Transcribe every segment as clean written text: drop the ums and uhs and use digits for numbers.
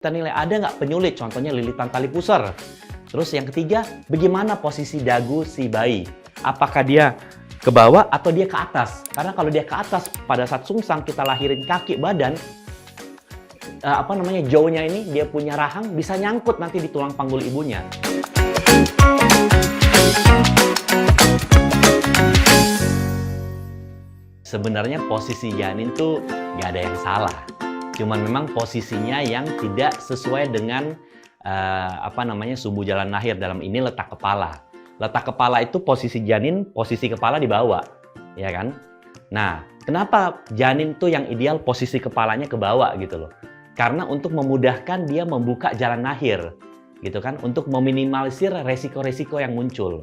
Kita nilai ada nggak penyulit, contohnya lilitan tali pusar. Terus yang ketiga, bagaimana posisi dagu si bayi? Apakah dia ke bawah atau dia ke atas? Karena kalau dia ke atas, pada saat sungsang kita lahirin kaki badan, jauhnya ini dia punya rahang bisa nyangkut nanti di tulang panggul ibunya. Sebenarnya posisi janin tuh nggak ada yang salah. Cuman memang posisinya yang tidak sesuai dengan sumbu jalan lahir, dalam ini letak kepala. Letak kepala itu posisi janin, posisi kepala di bawah, ya kan? Nah, kenapa janin tuh yang ideal posisi kepalanya ke bawah gitu loh? Karena untuk memudahkan dia membuka jalan lahir, gitu kan? Untuk meminimalisir resiko-resiko yang muncul.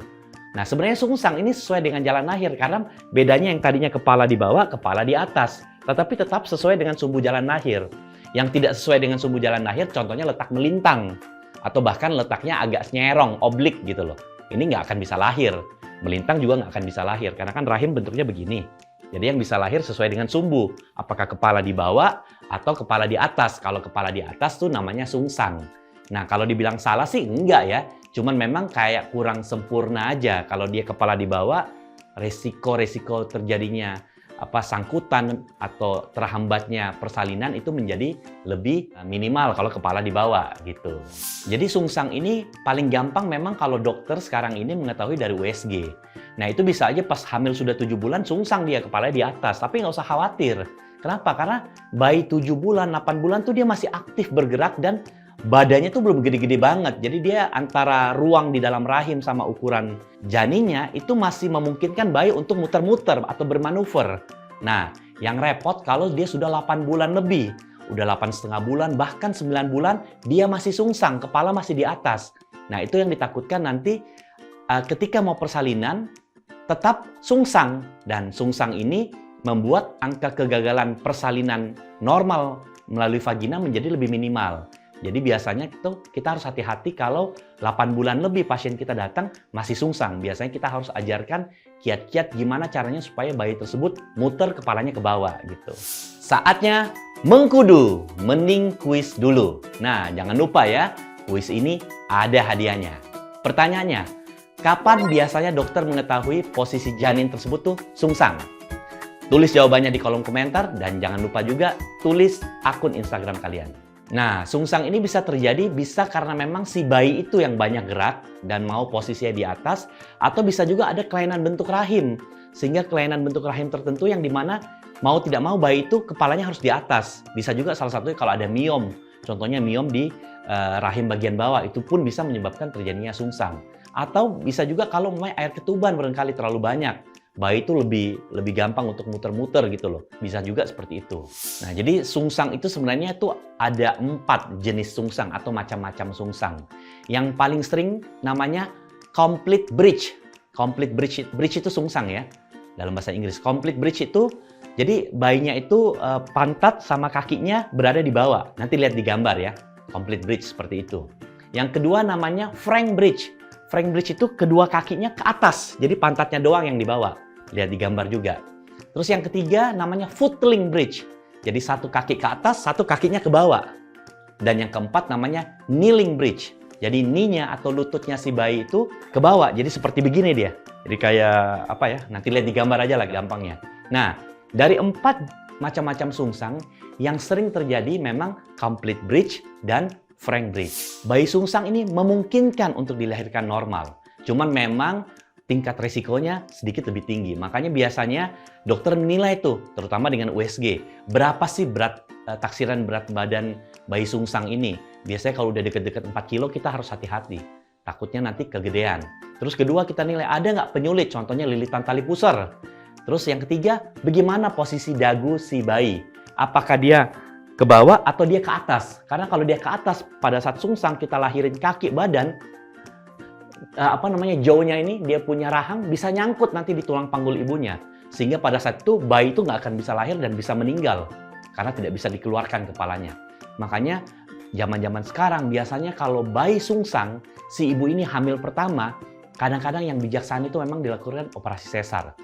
Nah, sebenarnya sungsang ini sesuai dengan jalan lahir karena bedanya yang tadinya kepala di bawah, kepala di atas. Tetapi tetap sesuai dengan sumbu jalan lahir. Yang tidak sesuai dengan sumbu jalan lahir, contohnya letak melintang. Atau bahkan letaknya agak nyerong, oblik gitu loh. Ini nggak akan bisa lahir. Melintang juga nggak akan bisa lahir, karena kan rahim bentuknya begini. Jadi yang bisa lahir sesuai dengan sumbu. Apakah kepala di bawah atau kepala di atas. Kalau kepala di atas tuh namanya sungsang. Nah, kalau dibilang salah sih enggak ya. Cuman memang kayak kurang sempurna aja. Kalau dia kepala di bawah, resiko-resiko terjadinya sangkutan atau terhambatnya persalinan itu menjadi lebih minimal kalau kepala di bawah gitu. Jadi sungsang ini paling gampang memang kalau dokter sekarang ini mengetahui dari USG. Nah, itu bisa aja pas hamil sudah 7 bulan sungsang dia kepalanya di atas, tapi nggak usah khawatir. Kenapa? Karena bayi 7 bulan, 8 bulan tuh dia masih aktif bergerak dan badannya tuh belum gede-gede banget. Jadi dia antara ruang di dalam rahim sama ukuran janinnya itu masih memungkinkan bayi untuk muter-muter atau bermanuver. Nah, yang repot kalau dia sudah 8 bulan lebih. Udah 8,5 bulan, bahkan 9 bulan, dia masih sungsang, kepala masih di atas. Nah, itu yang ditakutkan nanti ketika mau persalinan, tetap sungsang. Dan sungsang ini membuat angka kegagalan persalinan normal melalui vagina menjadi lebih minimal. Jadi biasanya kita harus hati-hati kalau 8 bulan lebih pasien kita datang masih sungsang. Biasanya kita harus ajarkan kiat-kiat gimana caranya supaya bayi tersebut muter kepalanya ke bawah gitu. Saatnya mengkudu, mending kuis dulu. Nah, jangan lupa ya, kuis ini ada hadiahnya. Pertanyaannya, kapan biasanya dokter mengetahui posisi janin tersebut tuh sungsang? Tulis jawabannya di kolom komentar dan jangan lupa juga tulis akun Instagram kalian. Nah, sungsang ini bisa terjadi karena memang si bayi itu yang banyak gerak dan mau posisinya di atas, atau bisa juga ada kelainan bentuk rahim. Sehingga kelainan bentuk rahim tertentu yang dimana mau tidak mau bayi itu kepalanya harus di atas. Bisa juga salah satunya kalau ada miom, contohnya miom di rahim bagian bawah, itu pun bisa menyebabkan terjadinya sungsang. Atau bisa juga kalau memang air ketuban barangkali terlalu banyak. Bayi itu lebih gampang untuk muter-muter gitu loh. Bisa juga seperti itu. Nah, jadi sungsang itu sebenarnya tuh ada 4 jenis sungsang atau macam-macam sungsang. Yang paling sering namanya complete bridge. Complete bridge itu sungsang ya. Dalam bahasa Inggris. Complete bridge itu, jadi bayinya itu pantat sama kakinya berada di bawah. Nanti lihat di gambar ya. Complete bridge seperti itu. Yang kedua namanya frank bridge. Frank bridge itu kedua kakinya ke atas. Jadi pantatnya doang yang di bawah. Lihat di gambar juga. Terus yang ketiga namanya footling bridge. Jadi satu kaki ke atas, satu kakinya ke bawah. Dan yang keempat namanya kneeling bridge. Jadi knee-nya atau lututnya si bayi itu ke bawah. Jadi seperti begini dia. Jadi kayak nanti lihat di gambar aja lah gampangnya. Nah, dari 4 macam-macam sungsang yang sering terjadi memang complete bridge dan frank bridge. Bayi sungsang ini memungkinkan untuk dilahirkan normal. Cuman memang tingkat resikonya sedikit lebih tinggi. Makanya biasanya dokter menilai tuh, terutama dengan USG, berapa sih taksiran berat badan bayi sungsang ini. Biasanya kalau udah deket-deket 4 kilo kita harus hati-hati. Takutnya nanti kegedean. Terus kedua kita nilai ada nggak penyulit, contohnya lilitan tali pusar. Terus yang ketiga, bagaimana posisi dagu si bayi. Apakah dia ke bawah atau dia ke atas? Karena kalau dia ke atas, pada saat sungsang kita lahirin kaki badan, jauhnya ini dia punya rahang bisa nyangkut nanti di tulang panggul ibunya. Sehingga pada saat itu bayi itu nggak akan bisa lahir dan bisa meninggal. Karena tidak bisa dikeluarkan kepalanya. Makanya zaman-zaman sekarang biasanya kalau bayi sungsang, si ibu ini hamil pertama, kadang-kadang yang bijaksana itu memang dilakukan operasi sesar.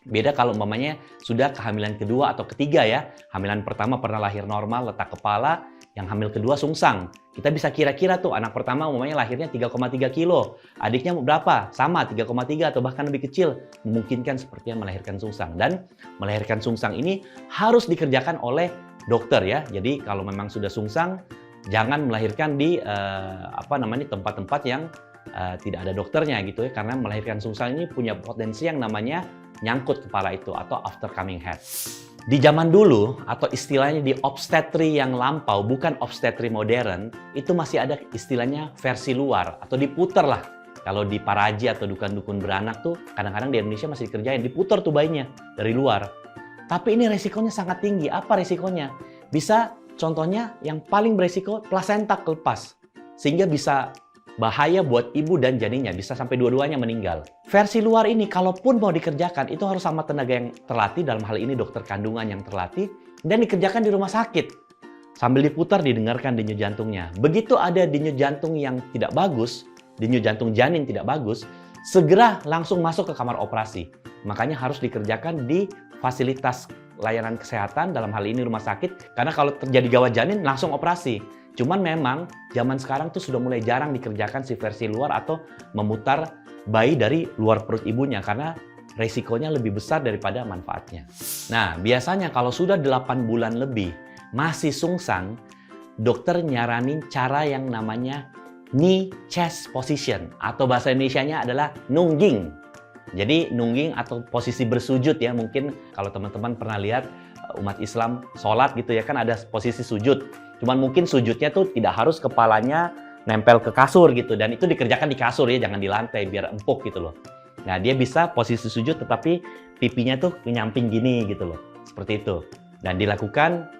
Beda kalau umpamanya sudah kehamilan kedua atau ketiga ya. Hamilan pertama pernah lahir normal, letak kepala, yang hamil kedua sungsang. Kita bisa kira-kira tuh anak pertama umpamanya lahirnya 3,3 kilo. Adiknya berapa? Sama 3,3 atau bahkan lebih kecil. Memungkinkan sepertinya melahirkan sungsang. Dan melahirkan sungsang ini harus dikerjakan oleh dokter ya. Jadi kalau memang sudah sungsang, jangan melahirkan di tempat-tempat yang tidak ada dokternya gitu ya. Karena melahirkan sungsang ini punya potensi yang namanya nyangkut kepala itu atau after coming head. Di zaman dulu atau istilahnya di obstetri yang lampau, bukan obstetri modern, itu masih ada istilahnya versi luar atau diputer lah. Kalau di Paraji atau dukun-dukun beranak tuh kadang-kadang di Indonesia masih dikerjain, diputer tuh bayinya dari luar. Tapi ini resikonya sangat tinggi. Apa resikonya? Bisa contohnya yang paling beresiko plasenta kelepas. Sehingga bisa bahaya buat ibu dan janinnya, bisa sampai dua-duanya meninggal. Versi luar ini, kalaupun mau dikerjakan, itu harus sama tenaga yang terlatih, dalam hal ini dokter kandungan yang terlatih, dan dikerjakan di rumah sakit. Sambil diputar, didengarkan denyut jantungnya. Begitu ada denyut jantung yang tidak bagus, denyut jantung janin tidak bagus, segera langsung masuk ke kamar operasi. Makanya harus dikerjakan di fasilitas layanan kesehatan, dalam hal ini rumah sakit, karena kalau terjadi gawat janin, langsung operasi. Cuman memang zaman sekarang tuh sudah mulai jarang dikerjakan si versi luar atau memutar bayi dari luar perut ibunya karena resikonya lebih besar daripada manfaatnya. Nah, biasanya kalau sudah 8 bulan lebih masih sungsang, dokter nyaranin cara yang namanya knee chest position atau bahasa Indonesianya adalah nungging. Jadi nungging atau posisi bersujud ya, mungkin kalau teman-teman pernah lihat umat Islam sholat gitu ya kan ada posisi sujud. Cuman mungkin sujudnya tuh tidak harus kepalanya nempel ke kasur gitu. Dan itu dikerjakan di kasur ya, jangan di lantai biar empuk gitu loh. Nah dia bisa posisi sujud tetapi pipinya tuh nyamping gini gitu loh. Seperti itu. Dan dilakukan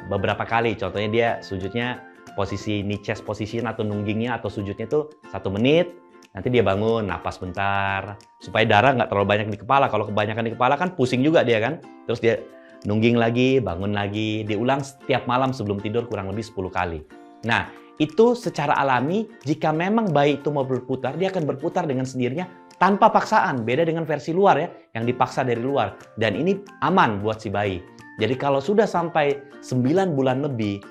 beberapa kali. Contohnya dia sujudnya posisi knee chest position atau nunggingnya atau sujudnya tuh 1 menit. Nanti dia bangun, napas bentar. Supaya darah nggak terlalu banyak di kepala. Kalau kebanyakan di kepala kan pusing juga dia kan. Terus dia nungging lagi, bangun lagi, diulang setiap malam sebelum tidur kurang lebih 10 kali. Nah, itu secara alami, jika memang bayi itu mau berputar, dia akan berputar dengan sendirinya tanpa paksaan. Beda dengan versi luar ya, yang dipaksa dari luar. Dan ini aman buat si bayi. Jadi kalau sudah sampai 9 bulan lebih,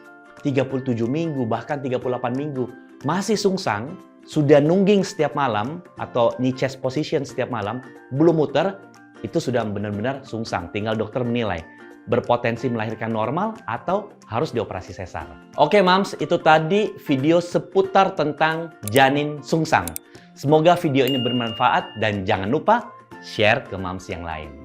37 minggu, bahkan 38 minggu, masih sungsang, sudah nungging setiap malam, atau knee chest position setiap malam, belum muter, itu sudah benar-benar sungsang. Tinggal dokter menilai berpotensi melahirkan normal atau harus dioperasi sesar. Oke Mams, itu tadi video seputar tentang janin sungsang. Semoga video ini bermanfaat dan jangan lupa share ke Mams yang lain.